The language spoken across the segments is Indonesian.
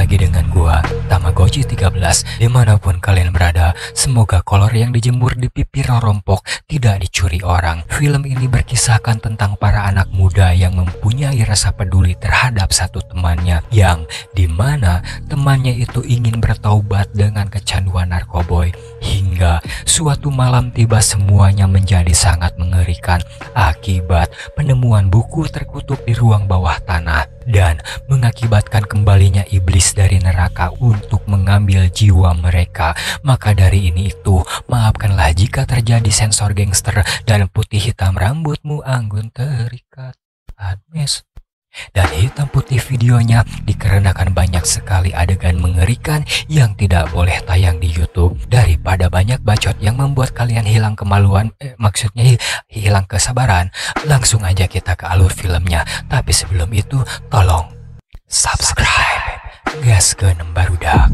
lagi dengan gua, Tamagotchi 13. Dimanapun kalian berada, semoga kolor yang dijemur di pipi rorompok tidak dicuri orang. Film ini berkisahkan tentang para anak muda yang mempunyai rasa peduli terhadap satu temannya, yang dimana temannya itu ingin bertaubat dengan kecanduan narkoboy. Hingga suatu malam tiba semuanya menjadi sangat mengerikan akibat penemuan buku terkutuk di ruang bawah tanah dan mengakibatkan kembalinya iblis dari neraka untuk mengambil jiwa mereka. Maka dari ini itu, maafkanlah jika terjadi sensor gangster dan putih hitam rambutmu anggun terikat Admes. Dan hitam putih videonya dikarenakan banyak sekali adegan mengerikan yang tidak boleh tayang di YouTube. Daripada banyak bacot yang membuat kalian hilang kemaluan, maksudnya hilang kesabaran, langsung aja kita ke alur filmnya. Tapi sebelum itu, tolong subscribe, gas ke Nembarudak.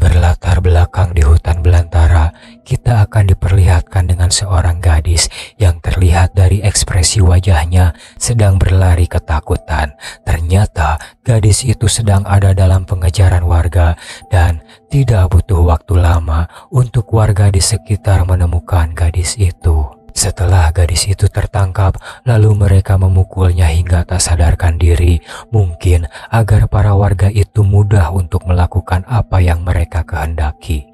Berlatar belakang di hutan belantara, kita akan diperlihatkan dengan seorang gadis yang terlihat dari ekspresi wajahnya sedang berlari ketakutan. Ternyata gadis itu sedang ada dalam pengejaran warga dan tidak butuh waktu lama untuk warga di sekitar menemukan gadis itu. Setelah gadis itu tertangkap, lalu mereka memukulnya hingga tak sadarkan diri, mungkin agar para warga itu mudah untuk melakukan apa yang mereka kehendaki.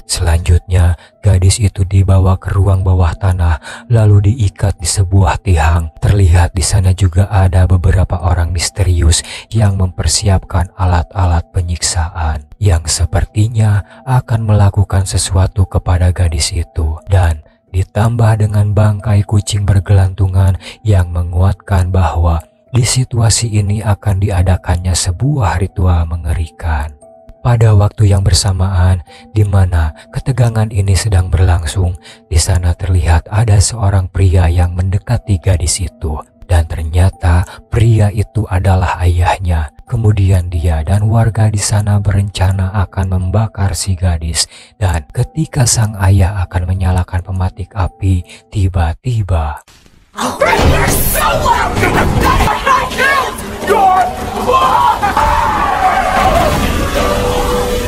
Selanjutnya, gadis itu dibawa ke ruang bawah tanah, lalu diikat di sebuah tiang. Terlihat di sana juga ada beberapa orang misterius yang mempersiapkan alat-alat penyiksaan yang sepertinya akan melakukan sesuatu kepada gadis itu. Dan ditambah dengan bangkai kucing bergelantungan yang menguatkan bahwa di situasi ini akan diadakannya sebuah ritual mengerikan. Pada waktu yang bersamaan di mana ketegangan ini sedang berlangsung, di sana terlihat ada seorang pria yang mendekati gadis itu. Dan ternyata pria itu adalah ayahnya. Kemudian dia dan warga di sana berencana akan membakar si gadis. Dan ketika sang ayah akan menyalakan pematik api, tiba-tiba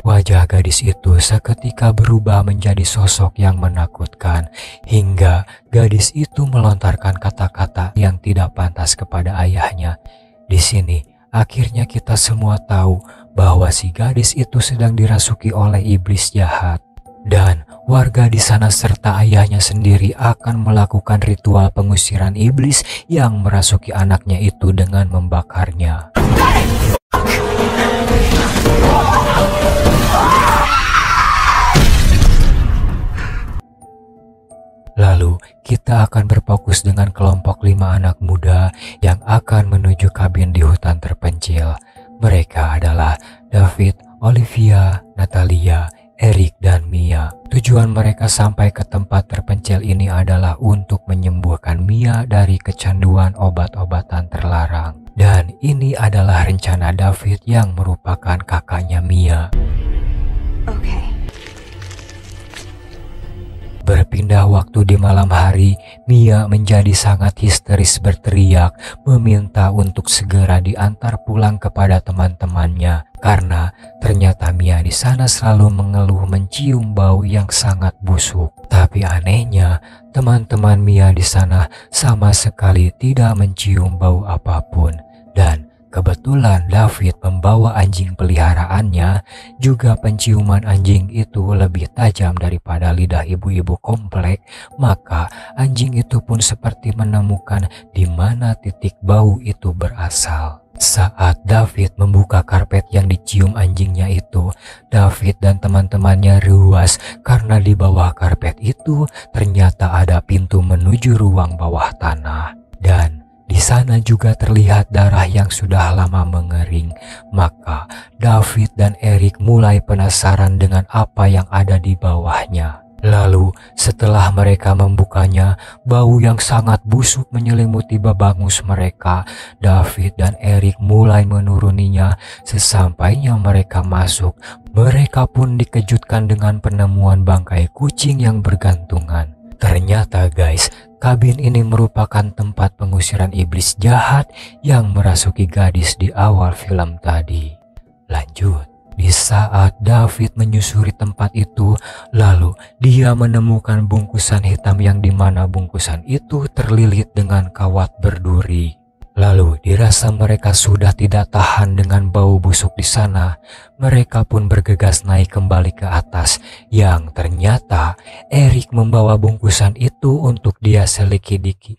wajah gadis itu seketika berubah menjadi sosok yang menakutkan, hingga gadis itu melontarkan kata-kata yang tidak pantas kepada ayahnya. Di sini, akhirnya kita semua tahu bahwa si gadis itu sedang dirasuki oleh iblis jahat. Dan warga di sana serta ayahnya sendiri akan melakukan ritual pengusiran iblis yang merasuki anaknya itu dengan membakarnya. Lalu kita akan berfokus dengan kelompok 5 anak muda yang akan menuju kabin di hutan terpencil. Mereka adalah David, Olivia, Natalia, Eric, dan Mia. Tujuan mereka sampai ke tempat terpencil ini adalah untuk menyembuhkan Mia dari kecanduan obat-obatan terlarang. Dan ini adalah rencana David yang merupakan kakaknya Mia. Berpindah waktu di malam hari, Mia menjadi sangat histeris berteriak meminta untuk segera diantar pulang kepada teman-temannya karena ternyata Mia di sana selalu mengeluh mencium bau yang sangat busuk. Tapi anehnya, teman-teman Mia di sana sama sekali tidak mencium bau apapun. Dan kebetulan David membawa anjing peliharaannya, juga penciuman anjing itu lebih tajam daripada lidah ibu-ibu komplek, maka anjing itu pun seperti menemukan di mana titik bau itu berasal. Saat David membuka karpet yang dicium anjingnya itu, David dan teman-temannya ruas karena di bawah karpet itu ternyata ada pintu menuju ruang bawah tanah. Dan di sana juga terlihat darah yang sudah lama mengering. Maka David dan Eric mulai penasaran dengan apa yang ada di bawahnya. Lalu setelah mereka membukanya, bau yang sangat busuk menyelimuti babangus mereka. David dan Eric mulai menuruninya. Sesampainya mereka masuk, mereka pun dikejutkan dengan penemuan bangkai kucing yang bergantungan. Ternyata guys, kabin ini merupakan tempat pengusiran iblis jahat yang merasuki gadis di awal film tadi. Lanjut. Di saat David menyusuri tempat itu, lalu dia menemukan bungkusan hitam yang dimana bungkusan itu terlilit dengan kawat berduri. Lalu dirasa mereka sudah tidak tahan dengan bau busuk di sana, mereka pun bergegas naik kembali ke atas, yang ternyata Eric membawa bungkusan itu untuk dia selidiki,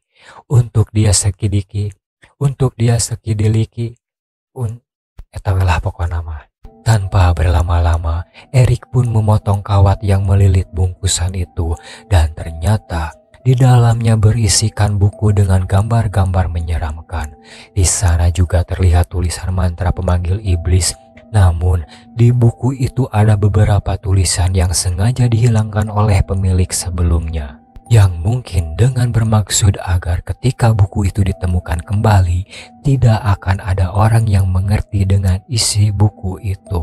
etawelah pokok nama. Tanpa berlama-lama, Eric pun memotong kawat yang melilit bungkusan itu, dan ternyata di dalamnya berisikan buku dengan gambar-gambar menyeramkan. Di sana juga terlihat tulisan mantra pemanggil iblis. Namun, di buku itu ada beberapa tulisan yang sengaja dihilangkan oleh pemilik sebelumnya, yang mungkin dengan bermaksud agar ketika buku itu ditemukan kembali, tidak akan ada orang yang mengerti dengan isi buku itu.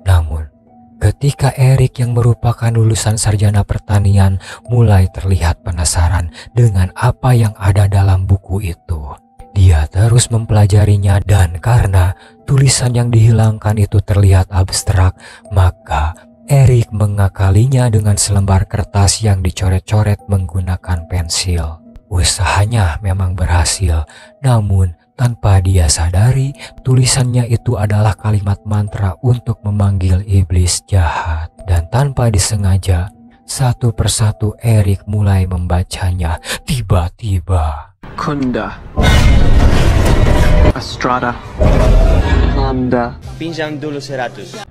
Namun, ketika Eric yang merupakan lulusan sarjana pertanian mulai terlihat penasaran dengan apa yang ada dalam buku itu, dia terus mempelajarinya, dan karena tulisan yang dihilangkan itu terlihat abstrak, maka Eric mengakalinya dengan selembar kertas yang dicoret-coret menggunakan pensil. Usahanya memang berhasil, namun tanpa dia sadari, tulisannya itu adalah kalimat mantra untuk memanggil iblis jahat. Dan tanpa disengaja, satu persatu Eric mulai membacanya. Tiba-tiba, Kunda, Astrada, Lambda, Pinjam dulu 100.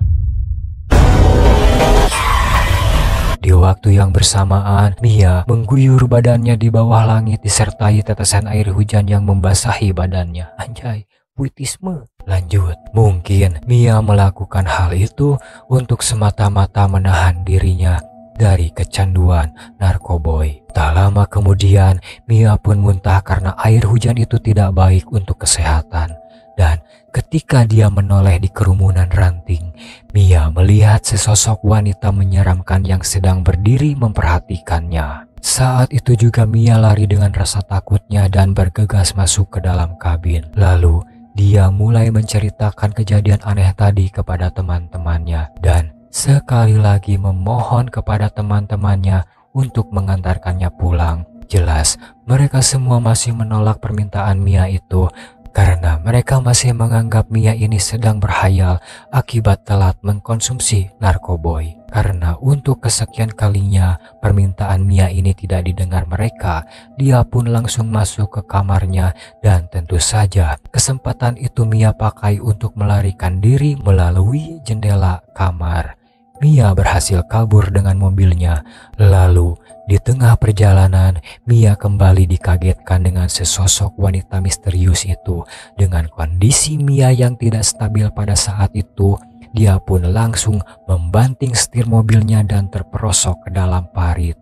di waktu yang bersamaan, Mia mengguyur badannya di bawah langit disertai tetesan air hujan yang membasahi badannya. Anjay, puitisme. Lanjut, mungkin Mia melakukan hal itu untuk semata-mata menahan dirinya dari kecanduan narkoboy. Tak lama kemudian, Mia pun muntah karena air hujan itu tidak baik untuk kesehatan. Dan ketika dia menoleh di kerumunan ranting, Mia melihat sesosok wanita menyeramkan yang sedang berdiri memperhatikannya. Saat itu juga Mia lari dengan rasa takutnya dan bergegas masuk ke dalam kabin. Lalu dia mulai menceritakan kejadian aneh tadi kepada teman-temannya, dan sekali lagi memohon kepada teman-temannya untuk mengantarkannya pulang. Jelas mereka semua masih menolak permintaan Mia itu, karena mereka masih menganggap Mia ini sedang berhayal akibat telat mengkonsumsi narkoboy. Karena untuk kesekian kalinya permintaan Mia ini tidak didengar mereka, dia pun langsung masuk ke kamarnya, dan tentu saja kesempatan itu Mia pakai untuk melarikan diri melalui jendela kamar. Mia berhasil kabur dengan mobilnya. Lalu di tengah perjalanan, Mia kembali dikagetkan dengan sesosok wanita misterius itu. Dengan kondisi Mia yang tidak stabil pada saat itu, dia pun langsung membanting setir mobilnya dan terperosok ke dalam parit.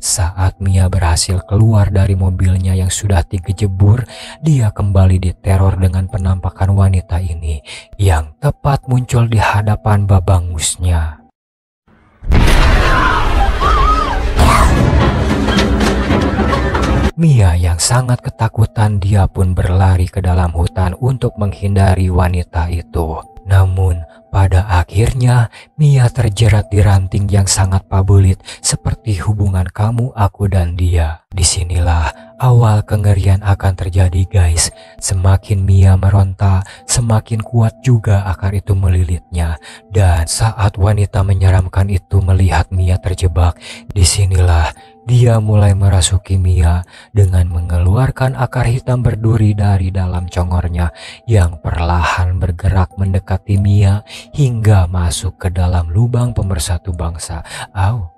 Saat Mia berhasil keluar dari mobilnya yang sudah digejebur, dia kembali diteror dengan penampakan wanita ini yang tepat muncul di hadapan babangusnya. Mia yang sangat ketakutan, dia pun berlari ke dalam hutan untuk menghindari wanita itu. Namun pada akhirnya Mia terjerat di ranting yang sangat pabelit seperti hubungan kamu, aku, dan dia. Disinilah awal kengerian akan terjadi guys. Semakin Mia meronta, semakin kuat juga akar itu melilitnya. Dan saat wanita menyeramkan itu melihat Mia terjebak, disinilah dia mulai merasuki Mia dengan mengeluarkan akar hitam berduri dari dalam congornya yang perlahan bergerak mendekati Mia hingga masuk ke dalam lubang pemersatu bangsa. Au.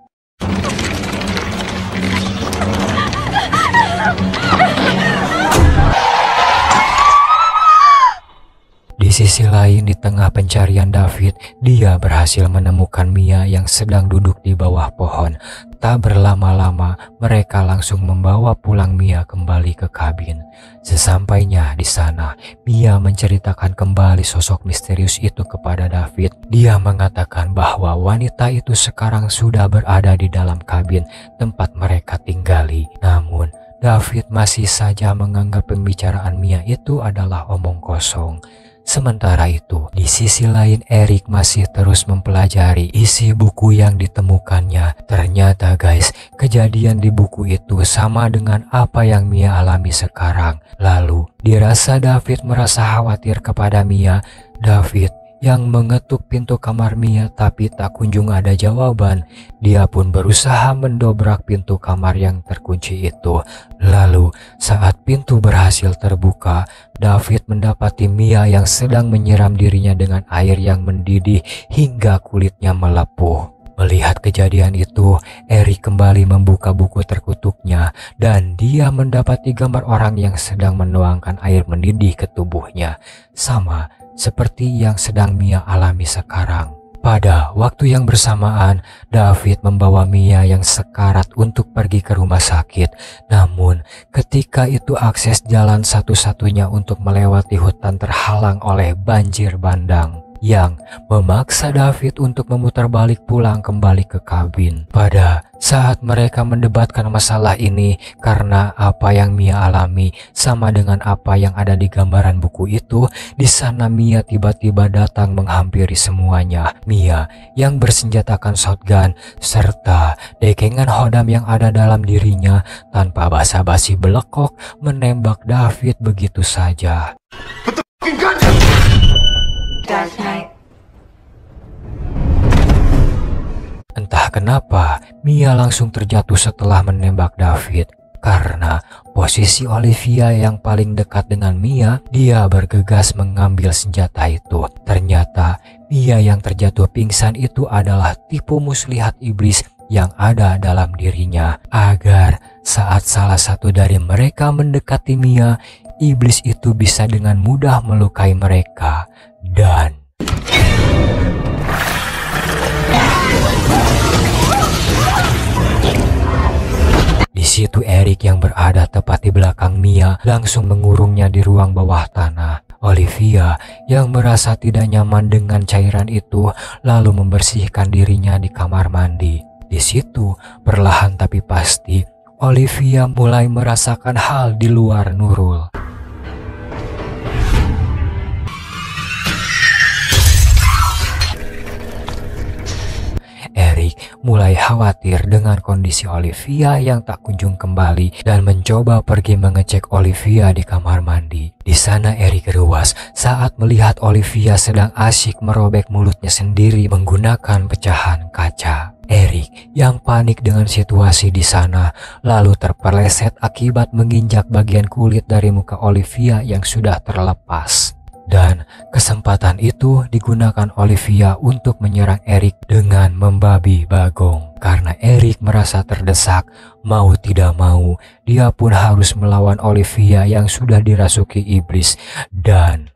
Di sisi lain, di tengah pencarian David, dia berhasil menemukan Mia yang sedang duduk di bawah pohon. Tak berlama-lama, mereka langsung membawa pulang Mia kembali ke kabin. Sesampainya di sana, Mia menceritakan kembali sosok misterius itu kepada David. Dia mengatakan bahwa wanita itu sekarang sudah berada di dalam kabin tempat mereka tinggali. Namun, David masih saja menganggap pembicaraan Mia itu adalah omong kosong. Sementara itu, di sisi lain Eric masih terus mempelajari isi buku yang ditemukannya. Ternyata guys, kejadian di buku itu sama dengan apa yang Mia alami sekarang. Lalu, dirasa David merasa khawatir kepada Mia. David yang mengetuk pintu kamar Mia tapi tak kunjung ada jawaban. Dia pun berusaha mendobrak pintu kamar yang terkunci itu. Lalu saat pintu berhasil terbuka, David mendapati Mia yang sedang menyiram dirinya dengan air yang mendidih hingga kulitnya melepuh. Melihat kejadian itu, Eric kembali membuka buku terkutuknya dan dia mendapati gambar orang yang sedang menuangkan air mendidih ke tubuhnya. Sama seperti yang sedang Mia alami sekarang. Pada waktu yang bersamaan, David membawa Mia yang sekarat untuk pergi ke rumah sakit. Namun, ketika itu akses jalan satu-satunya untuk melewati hutan terhalang oleh banjir bandang yang memaksa David untuk memutar balik pulang kembali ke kabin. Pada saat mereka mendebatkan masalah ini karena apa yang Mia alami sama dengan apa yang ada di gambaran buku itu, di sana Mia tiba-tiba datang menghampiri semuanya. Mia yang bersenjatakan shotgun serta dekengan hodam yang ada dalam dirinya tanpa basa-basi belekok menembak David begitu saja. Entah kenapa, Mia langsung terjatuh setelah menembak David. Karena posisi Olivia yang paling dekat dengan Mia, dia bergegas mengambil senjata itu. Ternyata, Mia yang terjatuh pingsan itu adalah tipu muslihat iblis yang ada dalam dirinya. Agar saat salah satu dari mereka mendekati Mia, iblis itu bisa dengan mudah melukai mereka. Dan di situ Eric yang berada tepat di belakang Mia langsung mengurungnya di ruang bawah tanah. Olivia yang merasa tidak nyaman dengan cairan itu lalu membersihkan dirinya di kamar mandi. Di situ, perlahan tapi pasti, Olivia mulai merasakan hal di luar Nurul. Eric mulai khawatir dengan kondisi Olivia yang tak kunjung kembali dan mencoba pergi mengecek Olivia di kamar mandi. Di sana Eric ruas saat melihat Olivia sedang asyik merobek mulutnya sendiri menggunakan pecahan kaca. Eric yang panik dengan situasi di sana lalu terpeleset akibat menginjak bagian kulit dari muka Olivia yang sudah terlepas. Dan kesempatan itu digunakan Olivia untuk menyerang Eric dengan membabi bagong. Karena Eric merasa terdesak, mau tidak mau, dia pun harus melawan Olivia yang sudah dirasuki iblis. Dan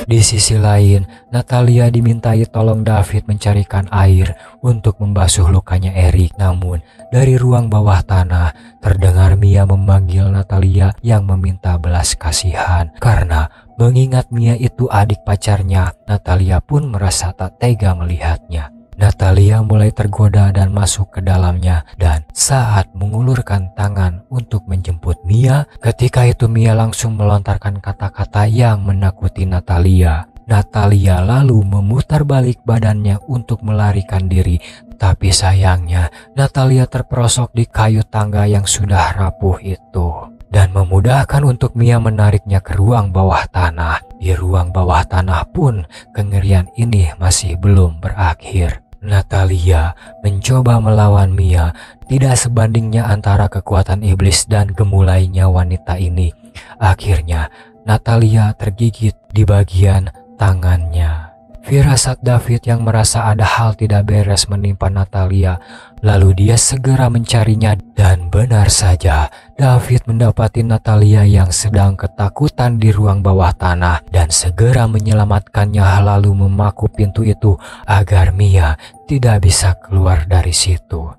di sisi lain, Natalia dimintai tolong David mencarikan air untuk membasuh lukanya Eric. Namun, dari ruang bawah tanah, terdengar Mia memanggil Natalia yang meminta belas kasihan. Karena mengingat Mia itu adik pacarnya, Natalia pun merasa tak tega melihatnya. Natalia mulai tergoda dan masuk ke dalamnya, dan saat mengulurkan tangan untuk menjemput Mia, ketika itu Mia langsung melontarkan kata-kata yang menakuti Natalia. Natalia lalu memutar balik badannya untuk melarikan diri, tapi sayangnya Natalia terperosok di kayu tangga yang sudah rapuh itu. Dan memudahkan untuk Mia menariknya ke ruang bawah tanah. Di ruang bawah tanah pun kengerian ini masih belum berakhir. Natalia mencoba melawan Mia, tidak sebandingnya antara kekuatan iblis dan gemulainya wanita ini. Akhirnya Natalia tergigit di bagian tangannya. Firasat David yang merasa ada hal tidak beres menimpa Natalia, lalu dia segera mencarinya dan benar saja, David mendapati Natalia yang sedang ketakutan di ruang bawah tanah dan segera menyelamatkannya lalu memaku pintu itu agar Mia tidak bisa keluar dari situ.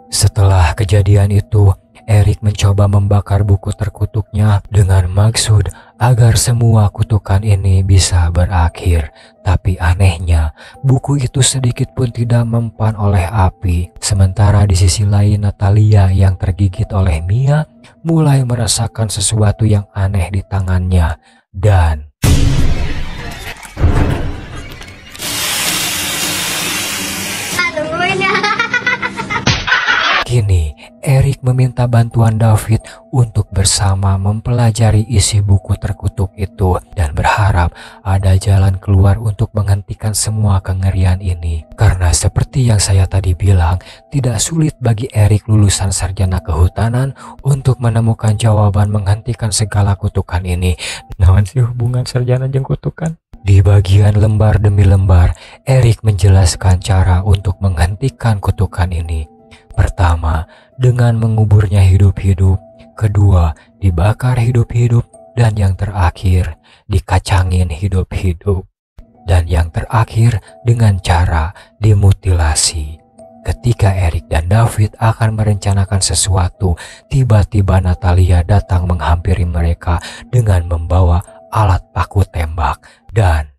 Setelah kejadian itu, Eric mencoba membakar buku terkutuknya dengan maksud agar semua kutukan ini bisa berakhir. Tapi anehnya, buku itu sedikit pun tidak mempan oleh api. Sementara di sisi lain Natalia yang tergigit oleh Mia mulai merasakan sesuatu yang aneh di tangannya. Dan kini, Eric meminta bantuan David untuk bersama mempelajari isi buku terkutuk itu dan berharap ada jalan keluar untuk menghentikan semua kengerian ini. Karena seperti yang saya tadi bilang, tidak sulit bagi Eric lulusan sarjana kehutanan untuk menemukan jawaban menghentikan segala kutukan ini. Namun sih hubungan sarjana jeung kutukan? Di bagian lembar demi lembar, Eric menjelaskan cara untuk menghentikan kutukan ini. Pertama, dengan menguburnya hidup-hidup. Kedua, dibakar hidup-hidup. Dan yang terakhir, dikacangin hidup-hidup. Dan yang terakhir, dengan cara dimutilasi. Ketika Eric dan David akan merencanakan sesuatu, tiba-tiba Natalia datang menghampiri mereka dengan membawa alat paku tembak dan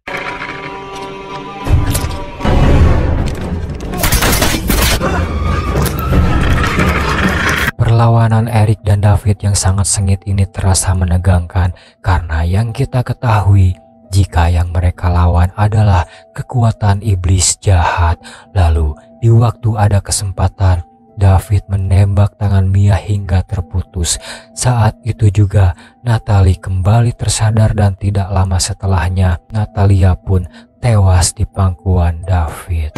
perlawanan Eric dan David yang sangat sengit ini terasa menegangkan karena yang kita ketahui jika yang mereka lawan adalah kekuatan iblis jahat. Lalu di waktu ada kesempatan, David menembak tangan Mia hingga terputus. Saat itu juga Natalie kembali tersadar dan tidak lama setelahnya Natalia pun tewas di pangkuan David.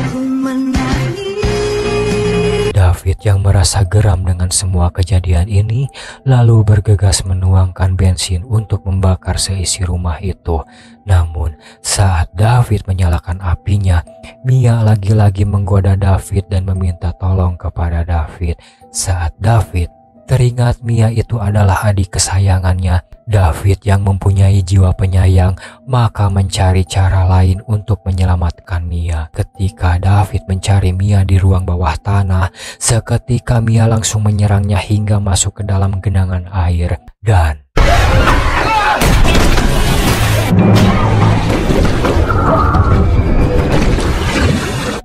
David yang merasa geram dengan semua kejadian ini lalu bergegas menuangkan bensin untuk membakar seisi rumah itu. Namun saat David menyalakan apinya, Mia lagi-lagi menggoda David dan meminta tolong kepada David. Saat David teringat Mia itu adalah adik kesayangannya, David yang mempunyai jiwa penyayang maka mencari cara lain untuk menyelamatkan Mia. Ketika David mencari Mia di ruang bawah tanah, seketika Mia langsung menyerangnya hingga masuk ke dalam genangan air. Dan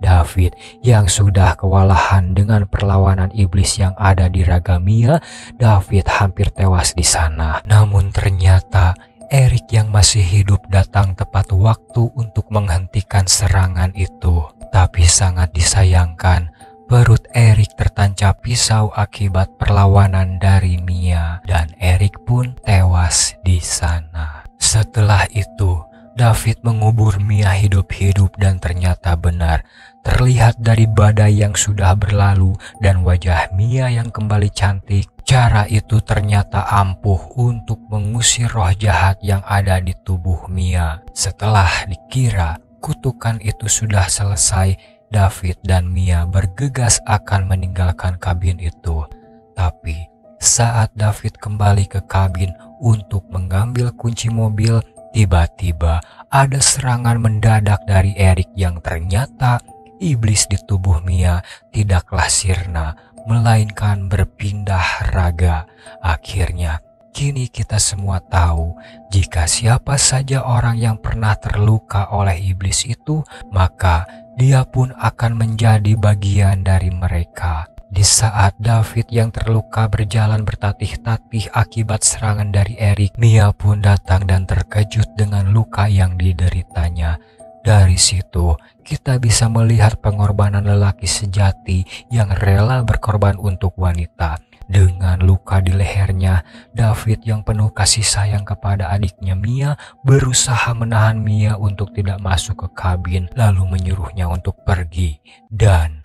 David yang sudah kewalahan dengan perlawanan iblis yang ada di raga Mia, David hampir tewas di sana. Namun ternyata Eric yang masih hidup datang tepat waktu untuk menghentikan serangan itu. Tapi sangat disayangkan, perut Eric tertancap pisau akibat perlawanan dari Mia dan Eric pun tewas di sana. Setelah itu, David mengubur Mia hidup-hidup dan ternyata benar. Terlihat dari badai yang sudah berlalu dan wajah Mia yang kembali cantik, cara itu ternyata ampuh untuk mengusir roh jahat yang ada di tubuh Mia. Setelah dikira kutukan itu sudah selesai, David dan Mia bergegas akan meninggalkan kabin itu. Tapi saat David kembali ke kabin untuk mengambil kunci mobil, tiba-tiba ada serangan mendadak dari Eric yang ternyata iblis di tubuh Mia tidaklah sirna, melainkan berpindah raga. Akhirnya, kini kita semua tahu jika siapa saja orang yang pernah terluka oleh iblis itu, maka dia pun akan menjadi bagian dari mereka. Di saat David yang terluka berjalan bertatih-tatih akibat serangan dari Eric, Mia pun datang dan terkejut dengan luka yang dideritanya. Dari situ, kita bisa melihat pengorbanan lelaki sejati yang rela berkorban untuk wanita. Dengan luka di lehernya, David yang penuh kasih sayang kepada adiknya Mia berusaha menahan Mia untuk tidak masuk ke kabin, lalu menyuruhnya untuk pergi. Dan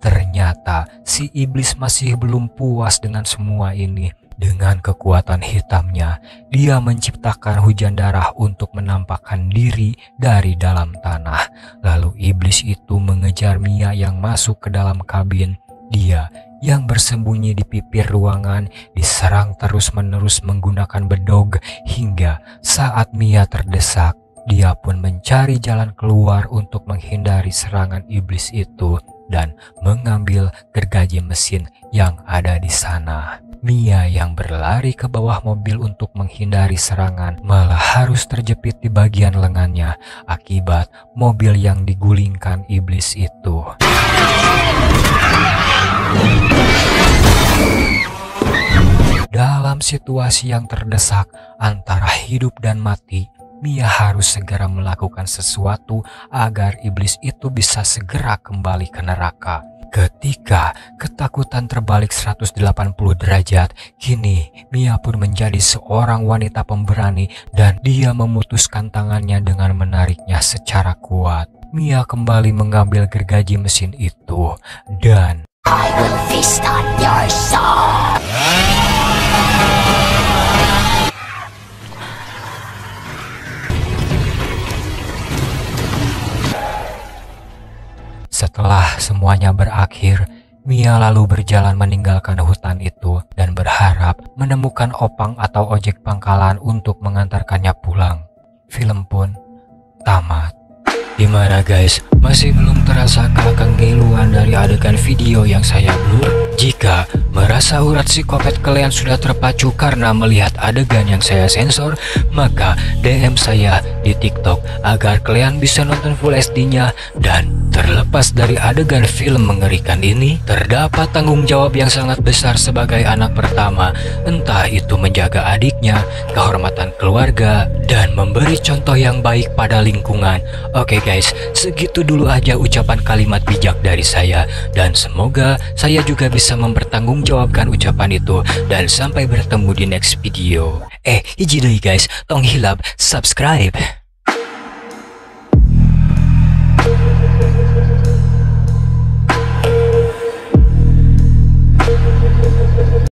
ternyata si iblis masih belum puas dengan semua ini. Dengan kekuatan hitamnya, dia menciptakan hujan darah untuk menampakkan diri dari dalam tanah. Lalu iblis itu mengejar Mia yang masuk ke dalam kabin. Dia yang bersembunyi di pipir ruangan diserang terus-menerus menggunakan bedog hingga saat Mia terdesak, dia pun mencari jalan keluar untuk menghindari serangan iblis itu dan mengambil gergaji mesin yang ada di sana. Mia yang berlari ke bawah mobil untuk menghindari serangan malah harus terjepit di bagian lengannya akibat mobil yang digulingkan iblis itu. Dalam situasi yang terdesak antara hidup dan mati, Mia harus segera melakukan sesuatu agar iblis itu bisa segera kembali ke neraka. Ketika ketakutan terbalik 180 derajat, kini Mia pun menjadi seorang wanita pemberani dan dia memutuskan tangannya dengan menariknya secara kuat. Mia kembali mengambil gergaji mesin itu dan I will feast on your soul. Setelah semuanya berakhir, Mia lalu berjalan meninggalkan hutan itu dan berharap menemukan opang atau ojek pangkalan untuk mengantarkannya pulang. Film pun tamat. Gimana guys? Masih belum terasa kekengiluan dari adegan video yang saya blur? Jika merasa urat psikopat kalian sudah terpacu karena melihat adegan yang saya sensor, maka DM saya di TikTok agar kalian bisa nonton full SD-nya. Dan terlepas dari adegan film mengerikan ini, terdapat tanggung jawab yang sangat besar sebagai anak pertama, entah itu menjaga adiknya, kehormatan keluarga, dan memberi contoh yang baik pada lingkungan. Oke guys, segitu dulu aja ucapan kalimat bijak dari saya, dan semoga saya juga bisa mempertanggungjawabkan ucapan itu. Dan sampai bertemu di next video. Hiji deui guys, tong hilap subscribe.